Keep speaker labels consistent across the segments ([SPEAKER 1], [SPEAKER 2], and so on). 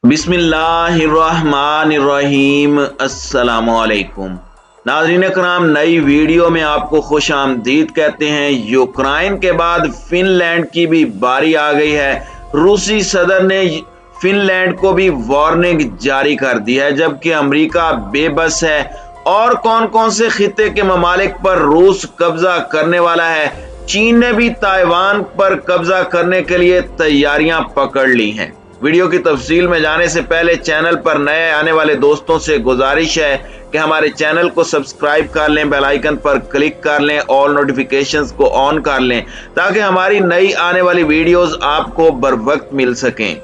[SPEAKER 1] बिस्मिल्लाहिर्रहमानिर्रहीम। अस्सलामुअलैकुम नाज़रीन कराम, नई वीडियो में आपको खुश आमदीद कहते हैं। यूक्रेन के बाद फिनलैंड की भी बारी आ गई है। रूसी सदर ने फिनलैंड को भी वार्निंग जारी कर दी है, जबकि अमेरिका बेबस है। और कौन कौन से खिते के ममालिक पर रूस कब्जा करने वाला है? चीन ने भी ताइवान पर कब्जा करने के लिए तैयारियां पकड़ ली हैं। वीडियो की तफसील में जाने से पहले चैनल पर नए आने वाले दोस्तों से गुजारिश है कि हमारे चैनल को सब्सक्राइब कर लें, बेल आइकन पर क्लिक कर लें, ऑल नोटिफिकेशंस को ऑन कर लें ताकि हमारी नई आने वाली वीडियोस आपको बर वक्त मिल सकें।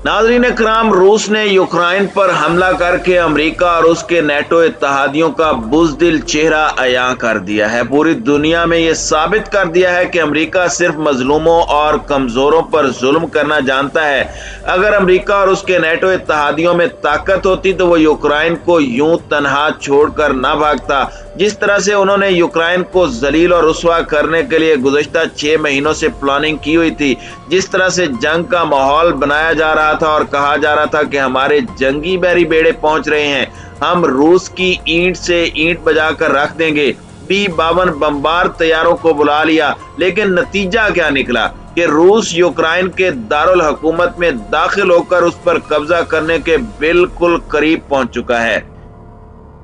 [SPEAKER 1] नाज़रीन कराम, रूस ने यूक्रेन पर हमला करके अमेरिका और उसके नेटो इत्तेहादियों का बुज़दिल चेहरा अयां कर दिया है। पूरी दुनिया में यह साबित कर दिया है कि अमेरिका सिर्फ मजलूमों और कमजोरों पर जुल्म करना जानता है। अगर अमेरिका और उसके नेटो इत्तेहादियों में ताकत होती तो वो यूक्रेन को यूं तनहा छोड़कर ना भागता। जिस तरह से उन्होंने यूक्रेन को जलील और रुस्वा करने के लिए गुज़श्ता 6 महीनों से प्लानिंग की हुई थी, जिस तरह से जंग का माहौल बनाया जा रहा था और कहा जा रहा था कि हमारे जंगी बहरी बेड़े पहुंच रहे हैं, हम रूस की ईंट से ईंट बजाकर रख देंगे। B-52 बमबार तैयारों को बुला लिया, लेकिन नतीजा क्या निकला कि रूस यूक्रेन के दारुल हुकूमत में दाखिल होकर उस पर कब्जा करने के बिल्कुल करीब पहुंच चुका है।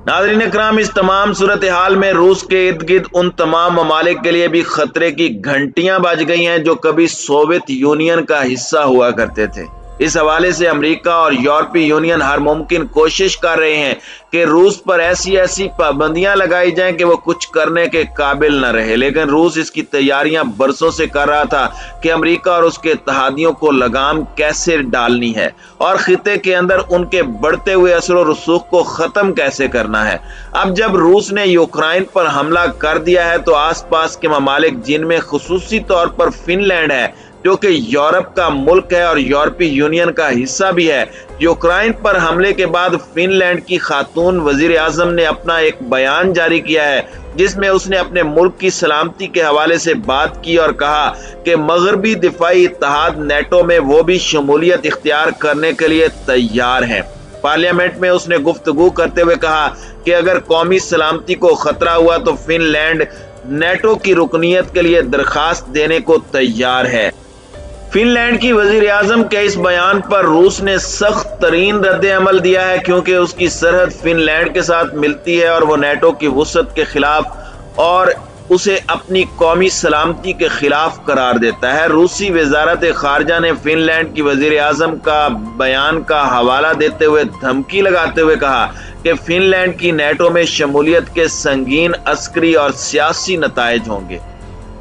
[SPEAKER 1] नाज़रीन कराम, इस तमाम सूरत हाल में रूस के इर्द गिर्द उन तमाम ममालिक के लिए भी खतरे की घंटियां बज गई हैं जो कभी सोवियत यूनियन का हिस्सा हुआ करते थे। इस हवाले से अमेरिका और यूरोपीय यूनियन हर मुमकिन कोशिश कर रहे हैं कि रूस पर ऐसी पाबंदियां लगाई जाएं कि वो कुछ करने के काबिल न रहे। लेकिन रूस इसकी तैयारियां बरसों से कर रहा था कि अमेरिका और उसके इत्तेहादियों को लगाम कैसे डालनी है और खिते के अंदर उनके बढ़ते हुए असर और रसूख को खत्म कैसे करना है। अब जब रूस ने यूक्रेन पर हमला कर दिया है तो आसपास के ममालिक, जिनमें खुसूसी तौर पर फिनलैंड है जो कि यूरोप का मुल्क है और यूरोपीय यूनियन का हिस्सा भी है, यूक्रेन पर हमले के बाद फिनलैंड की खातून वजीर आजम ने अपना एक बयान जारी किया है, जिसमें उसने अपने मुल्क की सलामती के हवाले से बात की और कहा कि मगरबी दिफाई इत्तेहाद नेटो में वो भी शमूलियत इख्तियार करने के लिए तैयार है। पार्लियामेंट में उसने गुफ्तगू करते हुए कहा कि अगर कौमी सलामती को खतरा हुआ तो फिनलैंड नेटो की रुकनीत के लिए दरखास्त देने को तैयार है। फिनलैंड की वजीर आजम के इस बयान पर रूस ने सख्त तरीन रद्द अमल दिया है, क्योंकि उसकी सरहद फिनलैंड के साथ मिलती है और वो नेटो की वुसअत के खिलाफ और उसे अपनी कौमी सलामती के खिलाफ करार देता है। रूसी वजारत खारजा ने फिनलैंड की वजीर आजम का बयान का हवाला देते हुए धमकी लगाते हुए कहा कि फिनलैंड की नेटो में शमूलियत के संगीन अस्करी और सियासी नताइज होंगे।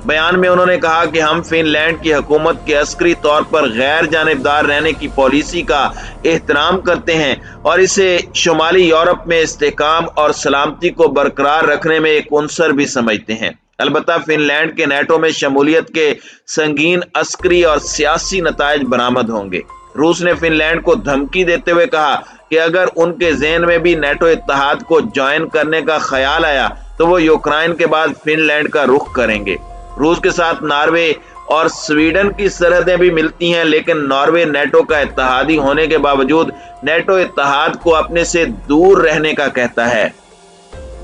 [SPEAKER 1] बयान में उन्होंने कहा कि हम फिनलैंड की हुकूमत के अस्करी तौर पर गैर जानिबदार रहने की पॉलिसी का एहतराम करते हैं और इसे शुमाली यूरोप में इस्तेहकाम और सलामती को बरकरार रखने में एक उनसर भी समझते हैं। अलबत्ता फिनलैंड के नेटो में शमूलियत के संगीन अस्करी और सियासी नताइज बरामद होंगे। रूस ने फिनलैंड को धमकी देते हुए कहा कि अगर उनके ज़हन में भी नेटो इत्तेहाद को ज्वाइन करने का ख्याल आया तो वो यूक्रेन के बाद फिनलैंड का रुख करेंगे। रूस के साथ नॉर्वे और स्वीडन की सरहदें भी मिलती हैं, लेकिन नॉर्वे नेटो का इत्तेहादी होने के बावजूद नेटो इत्तेहाद को अपने से दूर रहने का कहता है।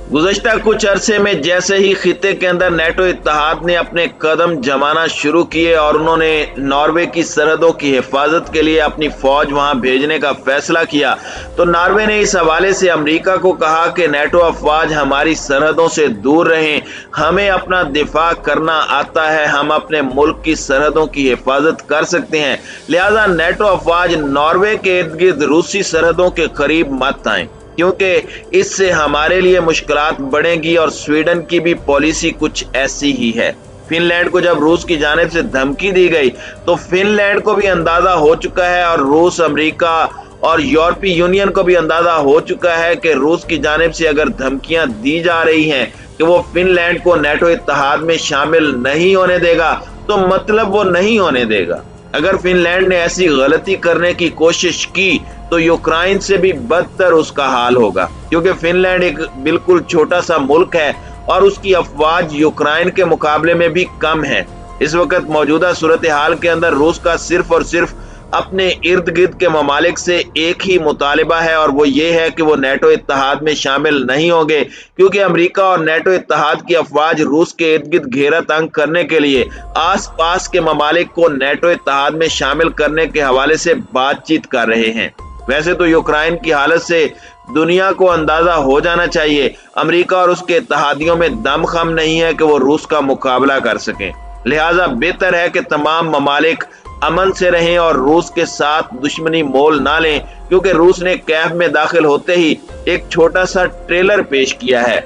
[SPEAKER 1] गुज़श्ता कुछ अरसे में जैसे ही खिते के अंदर नेटो इत्तेहाद ने अपने कदम जमाना शुरू किए और उन्होंने नॉर्वे की सरहदों की हिफाजत के लिए अपनी फौज वहां भेजने का फैसला किया, तो नॉर्वे ने इस हवाले से अमेरिका को कहा कि नेटो अफवाज हमारी सरहदों से दूर रहें, हमें अपना दिफा करना आता है, हम अपने मुल्क की सरहदों की हिफाजत कर सकते हैं, लिहाजा नेटो अफवाज नॉर्वे के इर्द गिर्द रूसी सरहदों के करीब मत आए, क्योंकि इससे हमारे लिए मुश्किलात बढ़ेंगी। और स्वीडन की भी पॉलिसी कुछ ऐसी ही है। फिनलैंड को जब रूस की जानिब से धमकी दी गई तो फिनलैंड को भी अंदाजा हो चुका है और रूस, अमेरिका और यूरोपीय यूनियन को भी अंदाजा हो चुका है कि रूस की जानिब से अगर धमकियां दी जा रही हैं कि वो फिनलैंड को नेटो इत्तेहाद में शामिल नहीं होने देगा, तो मतलब वो नहीं होने देगा। अगर फिनलैंड ने ऐसी गलती करने की कोशिश की तो यूक्रेन से भी बदतर उसका हाल होगा, क्योंकि फिनलैंड एक बिल्कुल छोटा सा मुल्क है और उसकी अफवाज यूक्रेन के मुकाबले में भी कम है। इस वक्त मौजूदा सूरत हाल के अंदर रूस का सिर्फ और सिर्फ अपने इर्द गिर्द के ममालिक से एक ही मुतालिबा है, और वो ये है कि वो नेटो इत्तेहाद में शामिल नहीं होंगे, क्योंकि अमेरिका और नेटो इत्तेहाद की अफवाज रूस के इर्द गिर्द घेरा तंग करने के लिए आस पास के ममालिक को नेटो इत्तेहाद में शामिल करने के हवाले से बातचीत कर रहे हैं। वैसे तो यूक्रेन की हालत से दुनिया को अंदाजा हो जाना चाहिए, अमेरिका और उसके इत्तेहादियों में दम खम नहीं है कि वो रूस का मुकाबला कर सकें। लिहाजा बेहतर है कि तमाम ममालिक अमन से रहें और रूस के साथ दुश्मनी मोल ना लें, क्योंकि रूस ने कैफ में दाखिल होते ही एक छोटा सा ट्रेलर पेश किया है।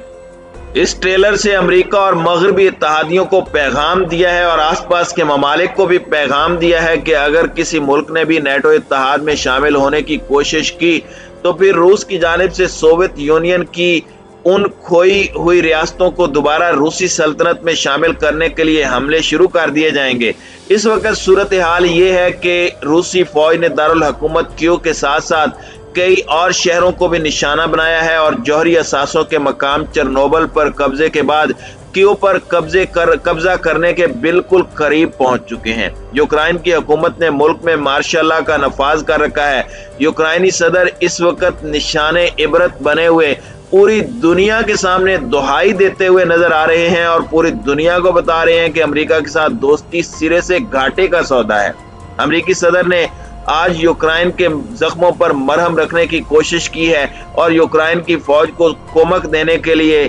[SPEAKER 1] इस ट्रेलर से अमेरिका और मगरबी इत्तेहादियों को पैगाम दिया है और आसपास के ममालिक को भी पैगाम दिया है कि अगर किसी मुल्क ने भी नेटो इत्तेहाद में शामिल होने की कोशिश की तो फिर रूस की जानिब से सोवियत यूनियन की उन खोई हुई रियासतों को दोबारा रूसी सल्तनत में शामिल करने के लिए हमले शुरू कर दिए जाएंगे। इस वक्त सूरत हाल ये है कि रूसी फौज ने दारुल हुकूमत कीव के साथ साथ कई और शहरों को भी निशाना बनाया है और जौहरी असासों के मकाम चेरनोबिल पर कब्जे के बाद कीव पर कब्जा करने के बिल्कुल करीब पहुंच चुके हैं। यूक्रेन की हुकूमत ने मुल्क में मार्शल लॉ का नफाज कर रखा है। यूक्रेनी सदर इस वक्त निशाने इबरत बने हुए पूरी दुनिया के सामने दुहाई देते हुए नजर आ रहे हैं और पूरी दुनिया को बता रहे हैं कि अमेरिका के साथ दोस्ती सिरे से घाटे का सौदा है। अमेरिकी सदर ने आज यूक्रेन के जख्मों पर मरहम रखने की कोशिश की है और यूक्रेन की फौज को कुमक देने के लिए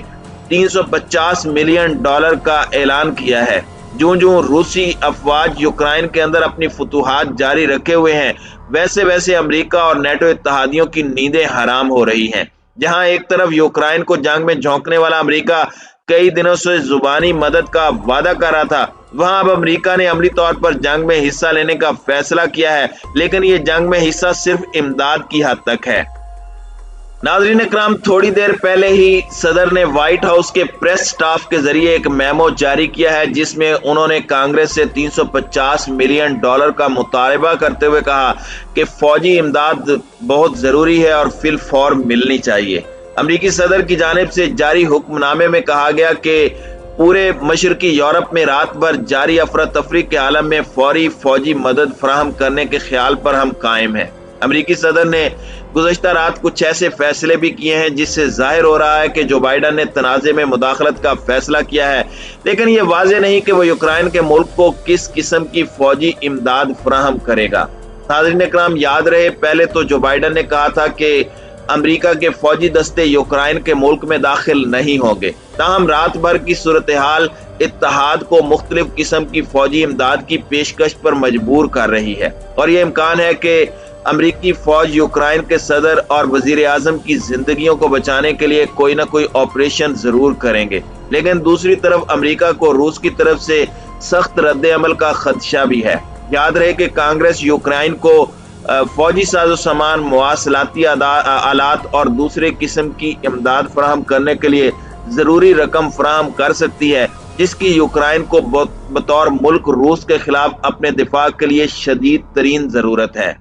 [SPEAKER 1] $350 मिलियन का ऐलान किया है। जो रूसी अफवाज यूक्रेन के अंदर अपनी फतूहात जारी रखे हुए हैं, वैसे वैसे अमेरिका और नेटो इत्तेहादियों की नींदें हराम हो रही हैं। जहां एक तरफ यूक्रेन को जंग में झोंकने वाला अमेरिका कई दिनों से जुबानी मदद का वादा कर रहा था, वहां अब अमेरिका ने अमली तौर पर जंग में हिस्सा लेने का फैसला किया है, लेकिन ये जंग में हिस्सा सिर्फ इमदाद की हद तक है। नाज़रीन इकराम, थोड़ी देर पहले ही सदर ने व्हाइट हाउस के प्रेस स्टाफ के जरिए एक मेमो जारी किया है, जिसमें उन्होंने कांग्रेस से $350 मिलियन का मुतालबा करते हुए कहा कि फौजी इमदाद बहुत जरूरी है और फिल फौर मिलनी चाहिए। अमरीकी सदर की जानिब से जारी हुक्मनामे में कहा गया कि पूरे मशरकी यूरोप में रात भर जारी अफरा तफरी के आलम में फौरी फौजी मदद फराहम करने के ख्याल पर हम कायम हैं। अमरीकी सदर ने गुज़श्ता रात कुछ ऐसे फैसले भी किए हैं जिससे जाहिर हो रहा है कि जो बाइडन ने तनाज़े में मुदाखलत का फैसला किया है, लेकिन ये वाज़ेह नहीं कि वो यूक्रेन के मुल्क को किस किस्म की फौजी इमदाद फराहम करेगा। नाज़रीन इकराम, याद रहे पहले तो जो बाइडन ने कहा था कि अमेरिका के फौजी दस्ते यूक्रेन के मुल्क में दाखिल नहीं होंगे, ताहम रात भर की सूरत हाल इत्तेहाद को मुख्तलिफ किस्म की फौजी इमदाद की पेशकश पर मजबूर कर रही है और ये इम्कान है कि अमरीकी फौज यूक्रेन के सदर और वजीर आजम की जिंदगियों को बचाने के लिए कोई ना कोई ऑपरेशन जरूर करेंगे। लेकिन दूसरी तरफ अमरीका को रूस की तरफ से सख्त रद्द अमल का खदशा भी है। याद रहे कि कांग्रेस यूक्रेन को फौजी साजो सामान, मुवासलाती आलात और दूसरे किस्म की इमदाद फराहम करने के लिए जरूरी रकम फराहम कर सकती है, जिसकी यूक्रेन को बतौर मुल्क रूस के खिलाफ अपने दिफा के लिए शदीद तरीन जरूरत है।